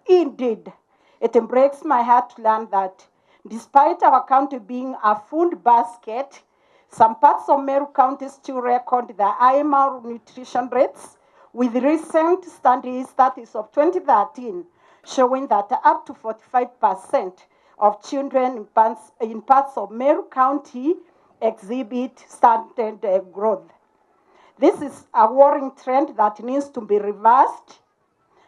Indeed, it breaks my heart to learn that despite our county being a food basket, some parts of Meru County still record the high malnutrition rates, with recent studies, that is of 2013, showing that up to 45% of children in parts of Meru County exhibit stunted growth. This is a worrying trend that needs to be reversed,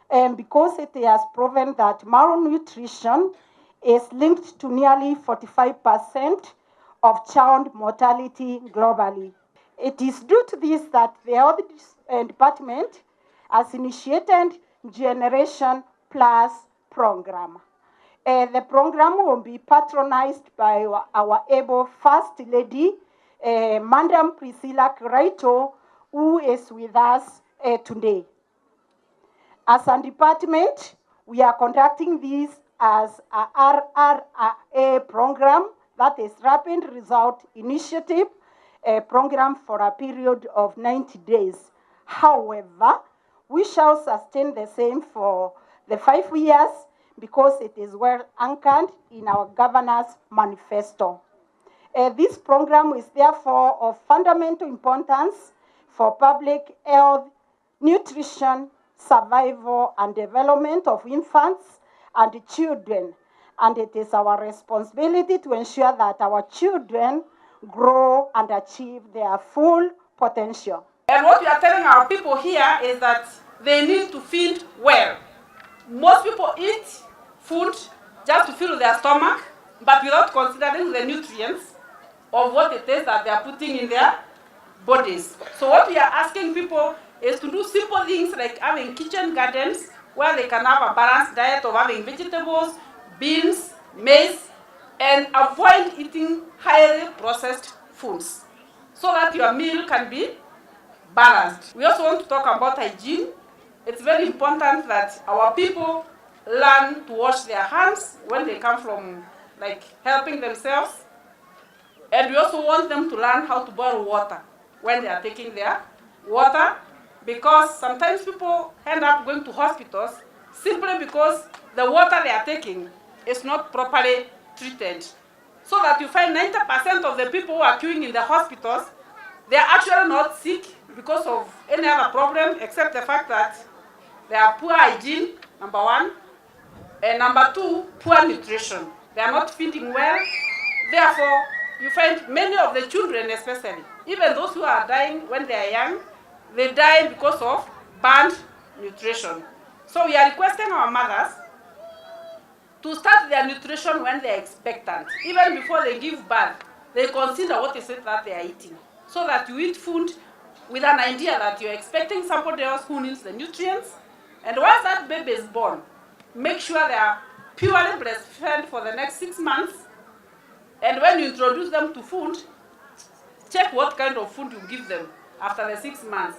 and because it has proven that malnutrition is linked to nearly 45% of child mortality globally. It is due to this that the Health Department has initiated Generation Plus program. The program will be patronized by our able First Lady, Madam Priscilla Kiraito, who is with us today. As a department, we are conducting this as a RRA program, that is Rapid Result Initiative, a program for a period of 90 days. However, we shall sustain the same for the 5 years because it is well anchored in our governor's manifesto. This program is therefore of fundamental importance for public health, nutrition, survival and development of infants and children. And it is our responsibility to ensure that our children grow and achieve their full potential. And what we are telling our people here is that they need to feed well. Most people eat food just to fill their stomach, but without considering the nutrients of what it is that they are putting in their bodies. So what we are asking people is to do simple things like having kitchen gardens where they can have a balanced diet of having vegetables, beans, maize, and avoid eating highly processed foods so that your meal can be balanced. We also want to talk about hygiene. It's very important that our people learn to wash their hands when they come from helping themselves. And we also want them to learn how to boil water when they are taking their water, because sometimes people end up going to hospitals simply because the water they are taking is not properly treated. So that you find 90% of the people who are queuing in the hospitals, they are actually not sick because of any other problem except the fact that they are poor hygiene, number one, and number two, poor nutrition. They are not feeding well. Therefore, you find many of the children especially, even those who are dying when they are young, they die because of bad nutrition. So we are requesting our mothers to start their nutrition when they are expectant. Even before they give birth, they consider what is it that they are eating. So that you eat food with an idea that you're expecting somebody else who needs the nutrients. And once that baby is born, make sure they are purely breastfed for the next 6 months. And when you introduce them to food, check what kind of food you give them after the 6 months.